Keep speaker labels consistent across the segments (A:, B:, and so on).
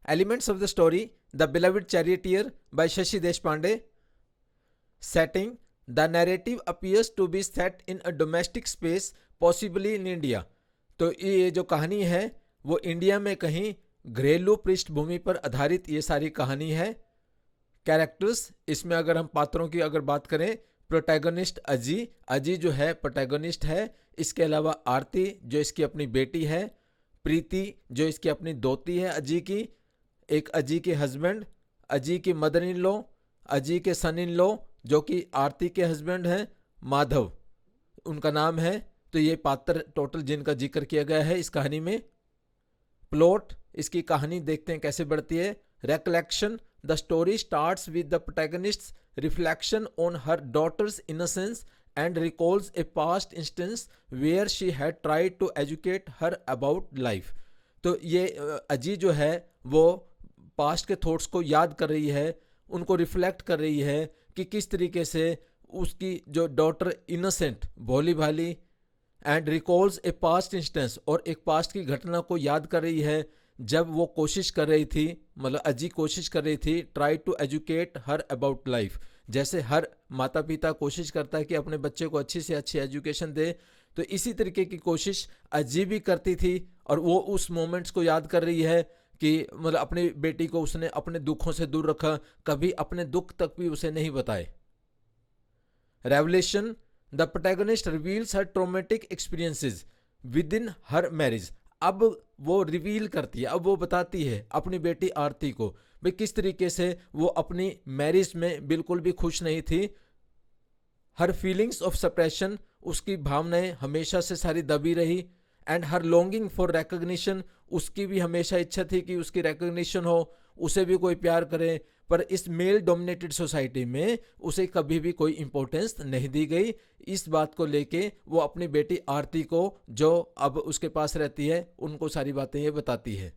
A: Elements of the story, the beloved charioteer by Shashi Deshpande. Setting, the narrative appears to be set in a domestic space, possibly in India. तो ये जो कहानी है वो India में कहीं घरेलू पृष्ठभूमि पर आधारित ये सारी कहानी है। कैरेक्टर्स, इसमें अगर हम पात्रों की अगर बात करें, प्रोटैगनिस्ट अजी जो है प्रोटैगनिस्ट है। इसके अलावा आरती जो इसकी अपनी बेटी है, प्रीति जो इसकी अपनी दोती है अजी की, एक अजी के हस्बैंड, अजी की मदर इन लॉ, अजी के सन इन लॉ जो कि आरती के हस्बैंड हैं, माधव उनका नाम है। तो ये पात्र टोटल जिनका जिक्र किया गया है इस कहानी में। प्लॉट, इसकी कहानी देखते हैं कैसे बढ़ती है। Recollection, the story starts with the protagonist's reflection on her daughter's innocence and recalls a past instance where she had tried to educate her about life. तो ये अजी जो है वो पास्ट के थॉट्स को याद कर रही है, उनको रिफ्लेक्ट कर रही है कि किस तरीके से उसकी जो डॉटर इनोसेंट भोली भाली and recalls a past instance, और एक पास्ट की घटना को याद कर रही है जब वो कोशिश कर रही थी, मतलब अजी कोशिश कर रही थी try to educate her about life. जैसे हर माता पिता कोशिश करता है कि अपने बच्चे को अच्छी से अच्छी एजुकेशन दे, तो इसी तरीके की कोशिश अजी भी करती थी। और वो उस मोमेंट्स को याद कर रही है कि मतलब अपनी बेटी को उसने अपने दुखों से दूर रखा, कभी अपने दुख तक भी उसे नहीं बताए। Revelation, the protagonist reveals her traumatic experiences with in her marriage. अब वो रिवील करती है, अब वो बताती है अपनी बेटी आरती को भाई किस तरीके से वो अपनी मैरिज में बिल्कुल भी खुश नहीं थी। हर फीलिंग्स ऑफ सप्रेशन, उसकी भावनाएं हमेशा से सारी दबी रही। And her longing for recognition, उसकी भी हमेशा इच्छा थी कि उसकी रिकॉग्निशन हो, उसे भी कोई प्यार करे, पर इस मेल डोमिनेटेड सोसाइटी में उसे कभी भी कोई इंपॉर्टेंस नहीं दी गई। इस बात को लेके वो अपनी बेटी आरती को, जो अब उसके पास रहती है, उनको सारी बातें ये बताती है।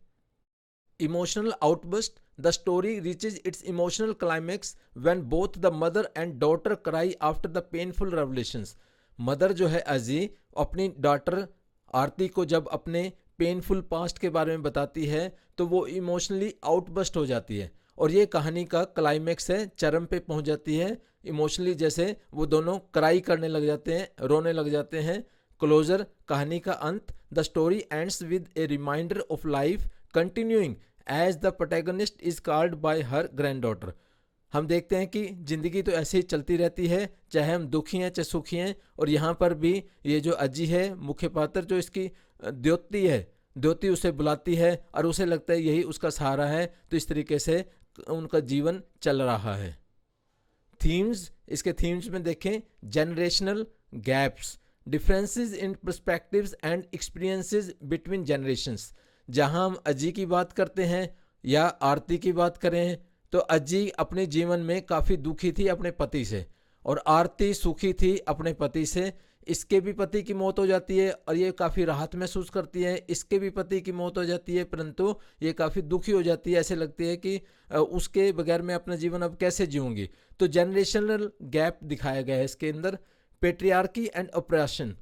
A: Emotional outburst, the story reaches it's emotional climax when both the mother and daughter cry after the painful revelations. Mother जो है अजी अपनी डॉटर आरती को जब अपने पेनफुल पास्ट के बारे में बताती है तो वो इमोशनली आउटबर्स्ट हो जाती है, और ये कहानी का क्लाइमैक्स है, चरम पे पहुंच जाती है इमोशनली। जैसे वो दोनों क्राई करने लग जाते हैं, रोने लग जाते हैं। क्लोजर, कहानी का अंत, the story ends with a reminder of life continuing as the protagonist is called by her granddaughter. हम देखते हैं कि जिंदगी तो ऐसे ही चलती रहती है, चाहे हम दुखी हैं चाहे सुखी हैं। और यहाँ पर भी ये जो अजी है मुख्य पात्र, जो इसकी द्योती है, द्योती उसे बुलाती है और उसे लगता है यही उसका सहारा है, तो इस तरीके से उनका जीवन चल रहा है। थीम्स, इसके थीम्स में देखें, generational gaps, differences in perspectives and experiences between generations. जहां हम अजी की बात करते हैं या आरती की बात करें तो अजी अपने जीवन में काफ़ी दुखी थी अपने पति से, और आरती सुखी थी अपने पति से। इसके भी पति की मौत हो जाती है और ये काफ़ी राहत महसूस करती है, इसके भी पति की मौत हो जाती है, परंतु ये काफ़ी दुखी हो जाती है। ऐसे लगती है कि उसके बगैर मैं अपना जीवन अब कैसे जीऊँगी। तो जनरेशनल गैप दिखाया गया है इसके अंदर। Patriarchy and operation,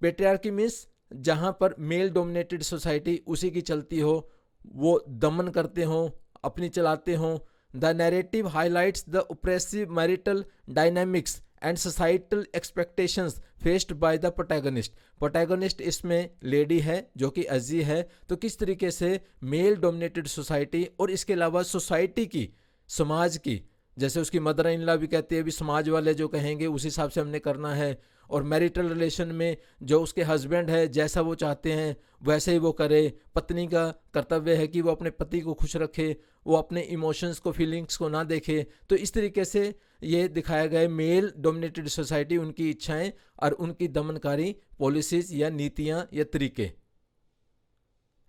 A: patriarchy means जहाँ पर मेल डोमिनेटेड सोसाइटी उसी की चलती हो, वो दमन करते हों, अपनी चलाते हों। The narrative highlights the oppressive marital dynamics and societal expectations faced by the protagonist. Protagonist इसमें लेडी है जो कि अजी है, तो किस तरीके से मेल डोमिनेटेड सोसाइटी और इसके अलावा सोसाइटी की, समाज की, जैसे उसकी मदर इन लॉ भी कहती है भी समाज वाले जो कहेंगे उस हिसाब से हमने करना है। और मैरिटल रिलेशन में जो उसके हस्बैंड है जैसा वो चाहते हैं वैसे ही वो करे। पत्नी का कर्तव्य है कि वो अपने पति को खुश रखे, वो अपने इमोशंस को, फीलिंग्स को ना देखे। तो इस तरीके से ये दिखाया गया मेल डोमिनेटेड सोसाइटी, उनकी इच्छाएं और उनकी दमनकारी पॉलिसीज या नीतियां या तरीके।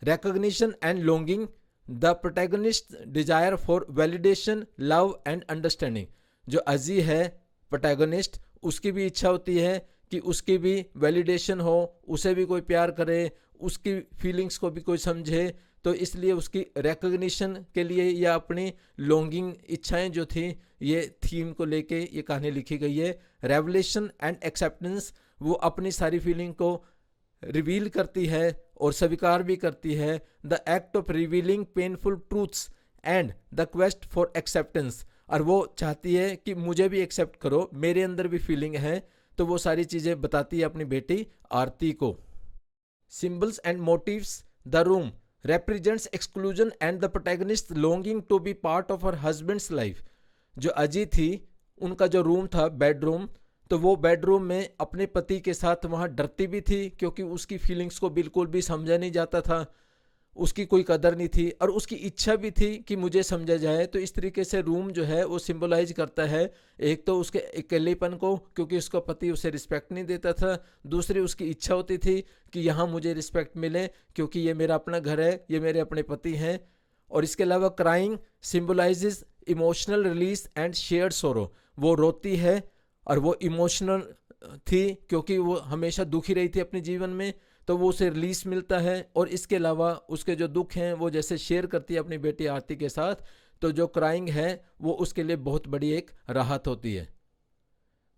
A: recognition and longing, the protagonist's desire for validation, love and understanding. जो अजी है प्रोटैगनिस्ट, उसकी भी इच्छा होती है कि उसकी भी वैलिडेशन हो, उसे भी कोई प्यार करे, उसकी फीलिंग्स को भी कोई समझे। तो इसलिए उसकी रिकॉग्निशन के लिए या अपनी लॉन्गिंग इच्छाएं जो थी, ये थीम को लेके ये कहानी लिखी गई है। रेवलेशन एंड एक्सेप्टेंस, वो अपनी सारी फीलिंग को रिवील करती है और स्वीकार भी करती है। The act of revealing painful truths and the quest for acceptance, और वो चाहती है कि मुझे भी एक्सेप्ट करो, मेरे अंदर भी फीलिंग है। तो वो सारी चीज़ें बताती है अपनी बेटी आरती को। Symbols and motifs, the room represents exclusion and the protagonist longing to be part of her husband's life। जो अजी थी, उनका जो रूम था बेडरूम, तो वो बेडरूम में अपने पति के साथ वहाँ डरती भी थी क्योंकि उसकी फीलिंग्स को बिल्कुल भी समझा नहीं जाता था, उसकी कोई कदर नहीं थी, और उसकी इच्छा भी थी कि मुझे समझा जाए। तो इस तरीके से रूम जो है वो सिंबलाइज करता है एक तो उसके अकेलेपन को क्योंकि उसका पति उसे रिस्पेक्ट नहीं देता था, दूसरी उसकी इच्छा होती थी कि यहाँ मुझे रिस्पेक्ट मिले क्योंकि ये मेरा अपना घर है, ये मेरे अपने पति हैं। और इसके अलावा crying symbolises emotional release and shared सोरो, वो रोती है और वो इमोशनल थी क्योंकि वो हमेशा दुखी रही थी अपने जीवन में, तो वो उसे रिलीज मिलता है। और इसके अलावा उसके जो दुख हैं वो जैसे शेयर करती है अपनी बेटी आरती के साथ, तो जो क्राइंग है वो उसके लिए बहुत बड़ी एक राहत होती है।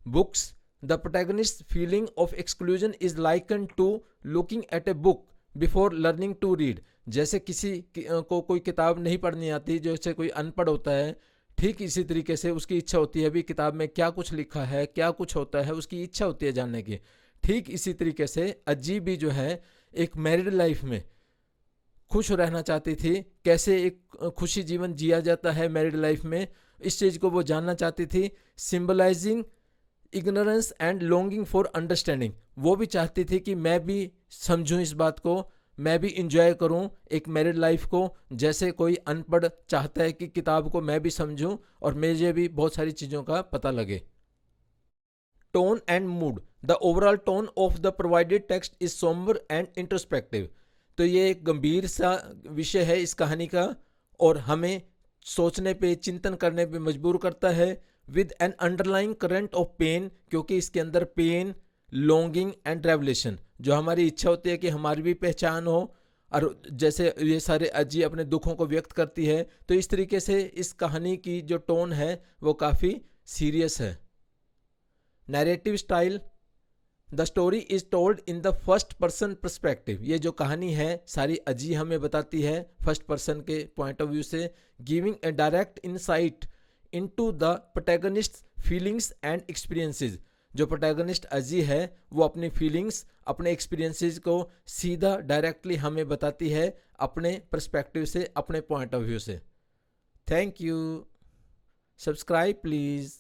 A: Books, the protagonist feeling of exclusion is likened to looking at a book before learning to read. जैसे किसी को कोई किताब नहीं पढ़नी आती, जैसे कोई अनपढ़ होता है, ठीक इसी तरीके से उसकी इच्छा होती है अभी किताब में क्या कुछ लिखा है, क्या कुछ होता है, उसकी इच्छा होती है जानने की। ठीक इसी तरीके से अजी भी जो है एक मैरिड लाइफ में खुश रहना चाहती थी, कैसे एक खुशी जीवन जिया जाता है मैरिड लाइफ में, इस चीज़ को वो जानना चाहती थी। Symbolising ignorance and longing for understanding, वो भी चाहती थी कि मैं भी समझूं इस बात को, मैं भी इंजॉय करूं एक मैरिड लाइफ को, जैसे कोई अनपढ़ चाहता है कि किताब को मैं भी समझूं और मुझे भी बहुत सारी चीज़ों का पता लगे। Tone and mood, the overall tone of the provided text is sombre and introspective. तो ये एक गंभीर सा विषय है इस कहानी का और हमें सोचने पे, चिंतन करने पे मजबूर करता है। With an underlying current of pain, क्योंकि इसके अंदर पेन, लॉन्गिंग एंड रेवलेशन, जो हमारी इच्छा होती है कि हमारी भी पहचान हो, और जैसे ये सारे अजी अपने दुखों को व्यक्त करती है, तो इस तरीके से इस कहानी की जो टोन है वो काफ़ी सीरियस है। Narrative style, the story is told in the first person perspective. ये जो कहानी है सारी अजी हमें बताती है फर्स्ट पर्सन के पॉइंट ऑफ व्यू से, giving a direct insight into the protagonist feelings and experiences. जो प्रोटैगनिस्ट अजी है वो अपनी फीलिंग्स, अपने एक्सपीरियंसेस को सीधा डायरेक्टली हमें बताती है अपने पर्सपेक्टिव से, अपने पॉइंट ऑफ व्यू से। Thank you. Subscribe please.